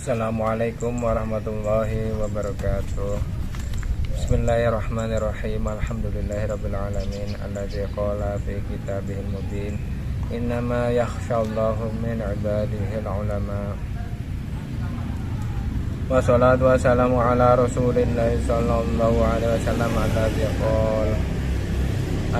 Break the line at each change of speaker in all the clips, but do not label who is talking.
Assalamualaikum warahmatullahi wabarakatuh. Bismillahirrahmanirrahim. Alhamdulillahirabbil alamin alladzi qala fi kitabihil mubin innama yakhshallahu min ibadihil ulama. Wassalatu wassalamu ala rasulillahi sallallahu alaihi wasallam alladzi qala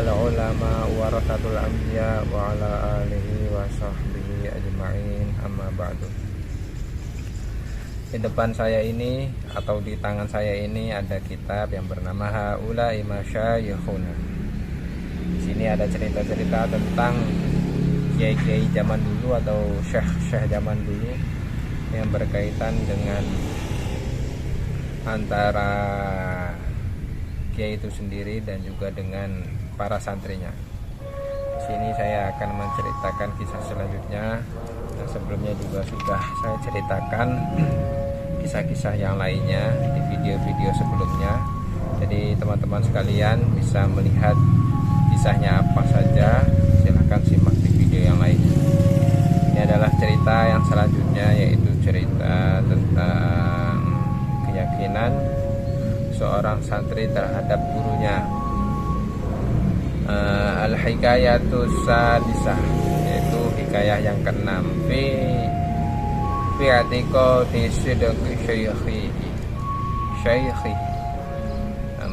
al ulama warasatul anbiya wa ala alihi wa sahbihi ajma'in, amma ba'du. Di depan saya ini atau di tangan saya ini ada kitab yang bernama Haula'i Masyayikhuna. Di sini ada cerita-cerita tentang kiai-kiai zaman dulu atau syekh-syekh zaman dulu yang berkaitan dengan antara kiai itu sendiri dan juga dengan para santrinya. Di sini saya akan menceritakan kisah selanjutnya. Nah, sebelumnya juga sudah saya ceritakan kisah-kisah yang lainnya di video-video sebelumnya. Jadi teman-teman sekalian bisa melihat kisahnya apa saja, silahkan simak di video yang lainnya. Ini adalah cerita yang selanjutnya, yaitu cerita tentang keyakinan seorang santri terhadap gurunya. Al-hikayatus sadisah, yaitu hikayah yang ke-6 fi i'tiqadi sidqi syaikhi,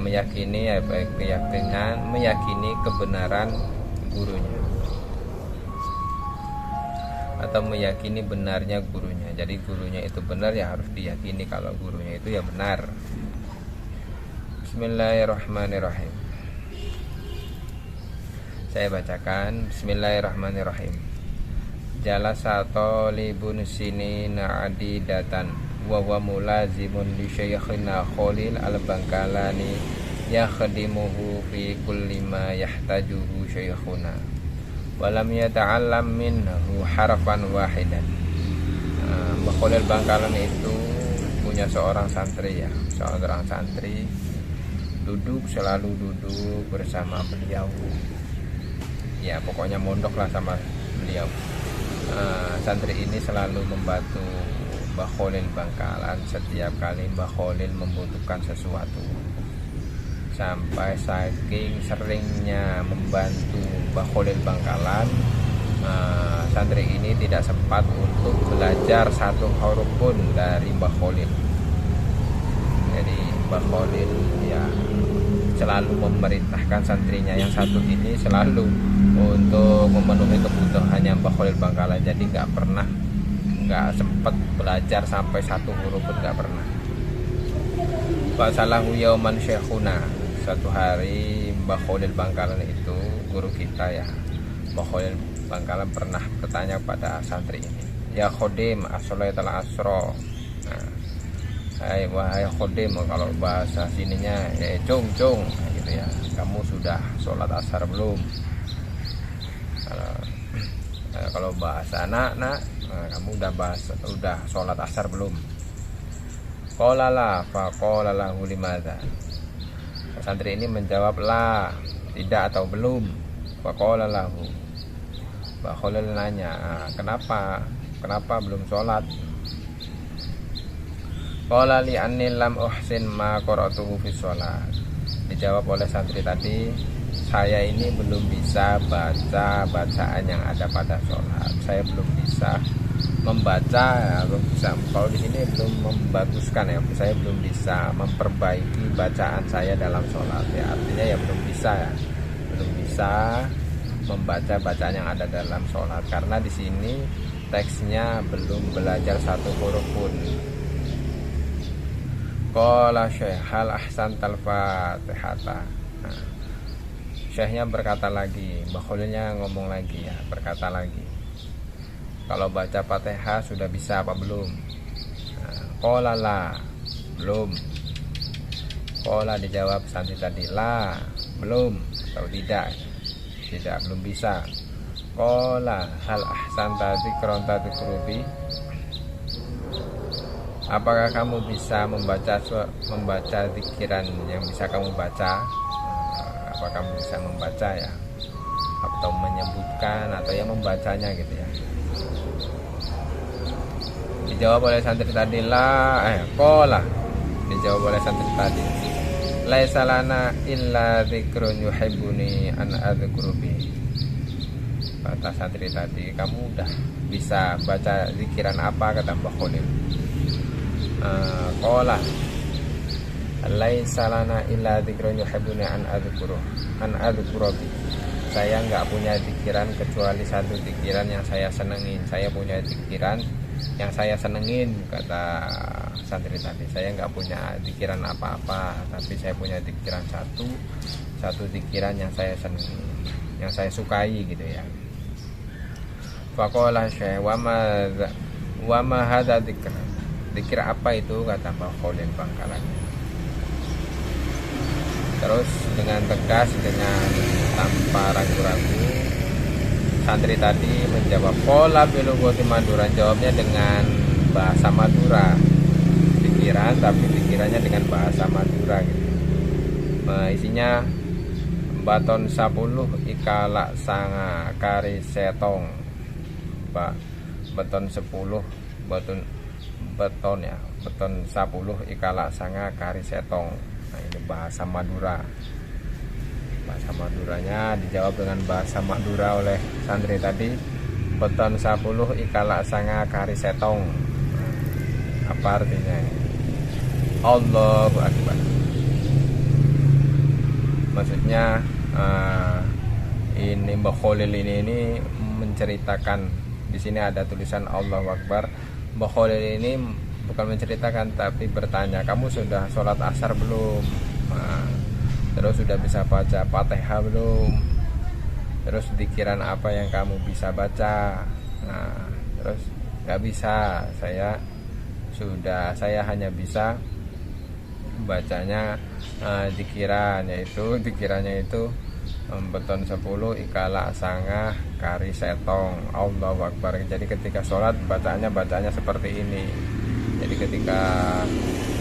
meyakini keyakinan, meyakini kebenaran gurunya atau meyakini benarnya gurunya. Jadi gurunya itu benar, ya harus diyakini kalau gurunya itu ya benar. Bismillahirrahmanirrahim. Saya bacakan. Bismillahirrahmanirrahim. Jalasa talibun sinina adidatan wa huwa mulazimun li syaikhina Khalil al-Bangkalani yakhdimuhu fi kulli ma yahtajuhu syaikhuna wa lam yata'allam minhu harfan wahidan. Mbah Khalil Bangkalani itu punya seorang santri, ya, seorang santri selalu duduk bersama beliau. Ya, pokoknya mondok lah sama beliau. Santri ini selalu membantu Mbah Khalil Bangkalan setiap kali Mbah Khalil membutuhkan sesuatu. Sampai saking seringnya membantu Mbah Khalil Bangkalan, santri ini tidak sempat untuk belajar satu huruf pun dari Mbah Khalil. Jadi Mbah Khalil ya selalu memerintahkan santrinya yang satu ini selalu untuk memenuhi kebutuhannya Mbah Khalil Bangkalan. Jadi nggak sempat belajar sampai satu huruf pun, nggak pernah. Fasalahu yauman syekhuna, satu hari Mbah Khalil Bangkalan itu guru kita, ya, Mbah Khalil Bangkalan pernah bertanya pada santri ini, ya khodim as-sholatul asro. Wahai khodim, kalau bahasa sininya ya cung gitu ya, kamu sudah sholat asar belum? Kalau bahasa nak kamu udah sholat asar belum? Qala la, fa qala lahu limadza. Santri ini menjawab la, tidak atau belum. Fa qala lahu. Mbah Khalil nanya, kenapa belum sholat? Qala li anni lam uhsin ma qara'tuhu fi sholat. Dijawab oleh santri tadi, saya ini belum bisa baca bacaan yang ada pada sholat. Saya belum bisa membaca, belum bisa, kalau di sini belum membaguskan, ya, saya belum bisa memperbaiki bacaan saya dalam sholat, ya, artinya ya belum bisa membaca bacaan yang ada dalam sholat karena di sini teksnya belum belajar satu huruf pun. Qala syekh hal ahsantal fatihata. Syekhnya berkata lagi, Mbah Khalilnya ngomong lagi, ya, berkata lagi, kalau baca Fatihah sudah bisa apa belum? Qala la, belum. Qala, dijawab santri tadi, la, belum atau tidak, belum bisa. Qala hal ahsanta dzikran tadhkurubi. Apakah kamu bisa membaca zikiran yang bisa kamu baca? Apakah kamu bisa membaca, ya, atau menyebutkan atau yang membacanya gitu, ya. Dijawab oleh santri tadi kola. Dijawab oleh santri tadi, laisa lana illa dzikrun yuhibbuni an adzkuru bi. Kata santri tadi, kamu udah bisa baca zikiran apa? Kata Mbah Khalil. Kola laisa lana illa dzikrun yuhibbuni an adzkuru bi. Saya nggak punya zikiran kecuali satu zikiran yang saya senengin. Saya punya zikiran yang saya senengin, kata santri tadi. Saya nggak punya zikiran apa-apa, tapi saya punya zikiran satu zikiran yang saya senengin, yang saya sukai gitu ya. Faqala syekh wa ma hadza dzikr. Zikir apa itu? Kata Mbah Khalil Bangkalan. Terus dengan tegas, dengan tanpa ragu-ragu, santri tadi menjawab pola bilugoti Madura. Jawabnya dengan bahasa Madura, pikiran, tapi pikirannya dengan bahasa Madura gitu. Isinya baton 10 ikala sanga kari setong. Beton 10 beton 10 ikala sanga kari setong. Nah, ini bahasa Madura. Bahasa Maduranya dijawab dengan bahasa Madura oleh santri tadi. Beton 10 ikala sanga kari setong. Nah, apa artinya? Allahu Akbar. Maksudnya ini Mbah Khalil ini menceritakan, di sini ada tulisan Allahu Akbar. Mbah Khalil ini bukan menceritakan tapi bertanya, kamu sudah sholat asar belum? Terus sudah bisa baca Fatihah belum? Terus pikiran apa yang kamu bisa baca? Terus nggak bisa, saya hanya bisa bacanya dikirannya itu beton 10 ikala sangah kari setong. Allahu Akbar. Jadi ketika sholat bacaannya seperti ini. Jadi ketika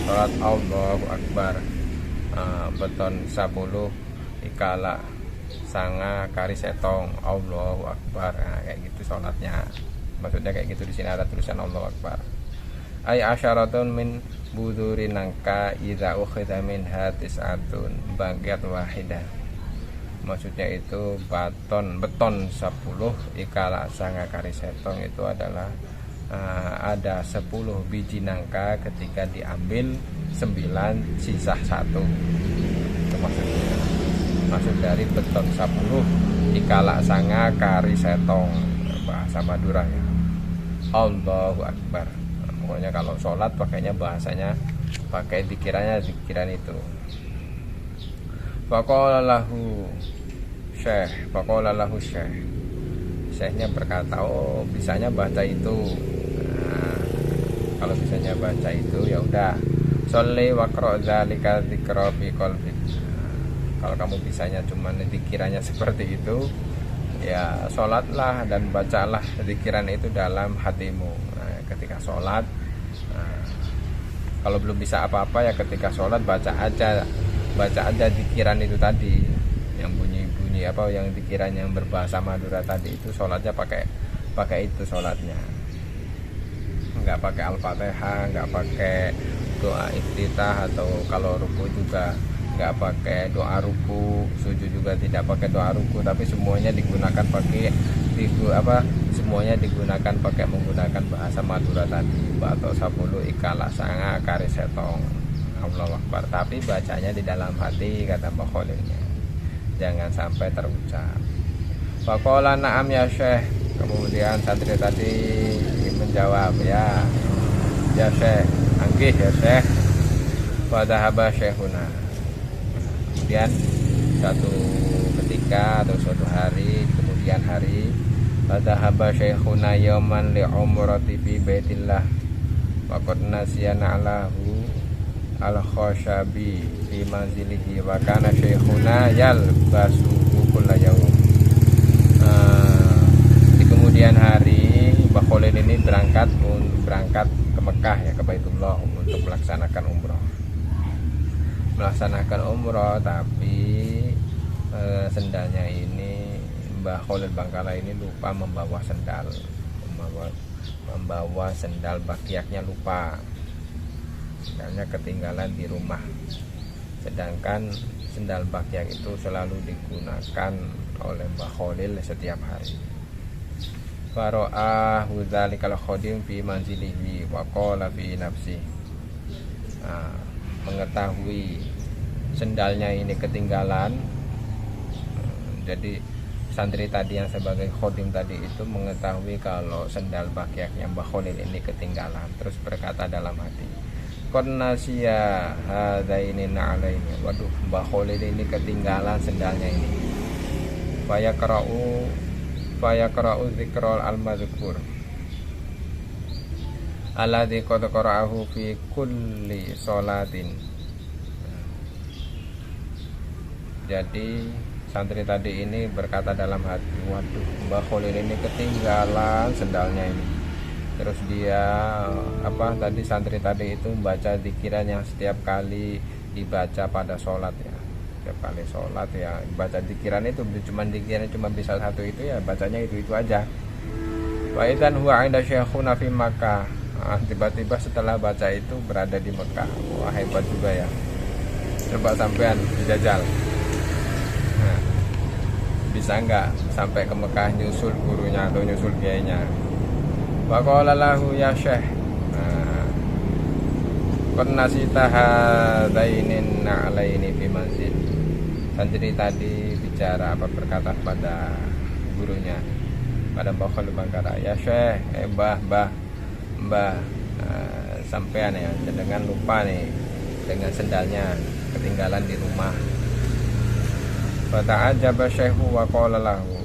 sholat Allahu Akbar, beton 10 ikala sanga kari setong, Allahu Akbar. Nah, kayak gitu sholatnya. Maksudnya kayak gitu. Di sini ada tulisan Allahu Akbar. Ay asyaratun min buduri nangka idza ukhidha min hatisatun bagiat wahidah. Maksudnya itu beton 10 ikala sanga kari setong itu adalah ada 10 biji nangka, ketika diambil 9 sisa 1. Itu maksudnya. Maksud dari beton 10 ikala sanga kari setong, bahasa Madura ya. Allahu Akbar. Pokoknya kalau sholat pakainya bahasanya, pakai zikiran itu. Faqala lahu syekh. Syekhnya berkata, oh bisanya baca itu. Kalau bisanya baca itu ya udah, sholli waqra dzalika dzikra fi qalbik. Kalau kamu bisanya cuma zikirannya seperti itu, ya sholatlah dan bacalah zikiran itu dalam hatimu. Ketika sholat, kalau belum bisa apa-apa ya ketika sholat baca aja zikiran itu tadi, yang bunyi apa, yang zikiran yang berbahasa Madura tadi itu, sholatnya pakai itu sholatnya. Nggak pakai Al-Fatihah, nggak pakai doa iftitah, atau kalau ruku juga nggak pakai doa ruku, sujud juga tidak pakai doa ruku, tapi semuanya digunakan menggunakan bahasa Madura tadi, bato 10 ikala sanga kari setong, Allahu Akbar. Tapi bacanya di dalam hati, kata Mbah Khalilnya, jangan sampai terucap. Faqala na'am ya syekh. Kemudian santri tadi menjawab, ya syekh, anggih ya syekh. Fadhahaba syekhuna. Kemudian suatu ketika atau suatu hari, kemudian hari, fadhahaba syekhuna yauman li umrati fi baitillah wa qad nasiyana alahu al-khashabi fi manzilihi wa kana syekhuna yalbasuhu kulla yaum. Di kemudian hari Mbah Khalil ini berangkat ke Mekah ya, ke Baitullah, untuk melaksanakan umroh, tapi sendalnya ini Mbah Khalil Bangkala ini lupa membawa sendal, membawa sendal bakiaknya, lupa, sendalnya ketinggalan di rumah, sedangkan sendal bakiak itu selalu digunakan oleh Mbah Khalil setiap hari. Fara'ahu dzalikal khadim fi manzilihi wa qala fi nafsi. Mengetahui sendalnya ini ketinggalan, jadi santri tadi yang sebagai khodim tadi itu mengetahui kalau sendal bakiaknya Mbah Khalil ini ketinggalan, terus berkata dalam hati, qannasiya hadaini na'alaini, waduh, Mbah Khalil ini ketinggalan sendalnya ini. Fayaqra'u dzikral al-madhkur alladzi qad qara'ahu fi kulli sholatin. Jadi santri tadi ini berkata dalam hati, waduh, Mbah Khalil ini ketinggalan sendalnya ini. Terus dia santri tadi itu membaca zikiran yang setiap kali dibaca pada sholat ya. Setiap kali sholat ya baca zikiran itu, cuma bisa satu itu ya, bacanya itu aja. Wa idzan huwa 'inda syekhuna fi Makkah. Tiba-tiba setelah baca itu berada di Mekah. Wah, hebat juga ya. Coba sampean dijajal. Bisa nggak sampai ke Mekah nyusul gurunya atau nyusul kiainya? Wa qala lahu ya syekh, qad nasita hadainin na'alaini fi manzil. Santri tadi berkata pada gurunya, pada Mbah Khalil Bangkara, ya syekh, mbah, sampean ya, dengan lupa nih dengan sendalnya ketinggalan di rumah. Fata'ajaba syekhu wa qala lahu.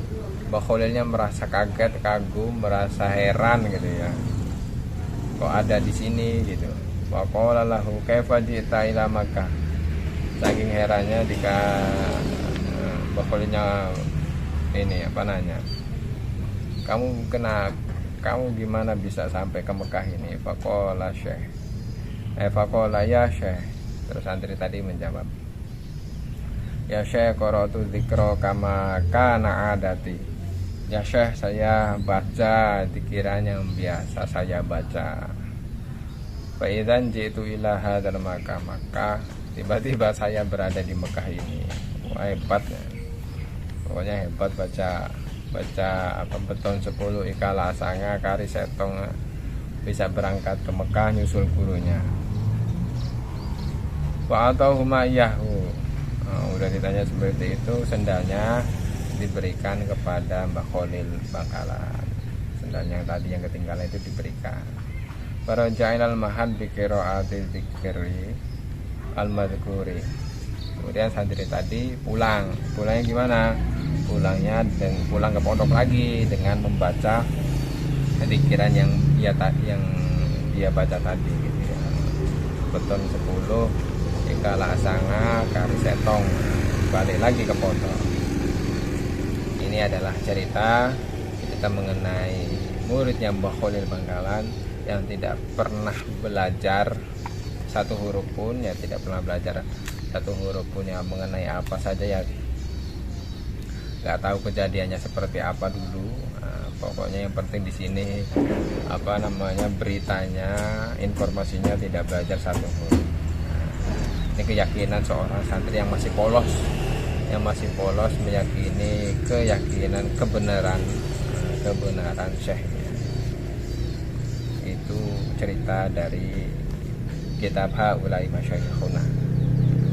Mbah Khalilnya merasa kaget, kagum, merasa heran gitu ya. Kok ada di sini gitu. Wa qala lahu kaifa ji'ta ila Makkah. Saking herannya Mbah Khalilnya ini nanya, kamu gimana bisa sampai ke Mekah ini? Faqala syekh. Faqala ya syekh. Terus santri tadi menjawab, ya syekh, qara'tu dzikra kama kana adati. Ya syekh, saya baca zikiran yang biasa saya baca. Fa idzan jitu ila hadzal Makkah, maka tiba-tiba saya berada di Mekah ini. Wah, hebat ya. Pokoknya hebat baca beton 10 ikala asanga kari setong, bisa berangkat ke Mekah nyusul gurunya. Wa atahuma iyahu. Udah ditanya seperti itu, sendalnya diberikan kepada Mbah Khalil Bangkalan. Sendalnya yang tadi yang ketinggalan itu diberikan. Para ja'ilal mahad bi qira'ati dzikri al-madhkuri. Kemudian santri tadi pulangnya gimana? Pulang ke pondok lagi dengan membaca zikiran yang dia baca tadi gitu ya. Beton 10 ikala asanga kari setong, balik lagi ke pondok. Ini adalah cerita mengenai muridnya Mbah Khalil Bangkalan yang tidak pernah belajar satu huruf pun ya, tidak pernah belajar satu huruf pun ya, mengenai apa saja ya, nggak tahu kejadiannya seperti apa dulu. Pokoknya yang penting di sini beritanya, informasinya tidak belajar satu huruf. Ini keyakinan seorang santri yang masih polos meyakini keyakinan kebenaran syekhnya. Itu cerita dari kitab Haulai Masyayikhuna.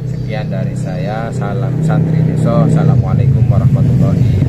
Sekian dari saya, salam santri deso. Assalamualaikum warahmatullahi wabarakatuh.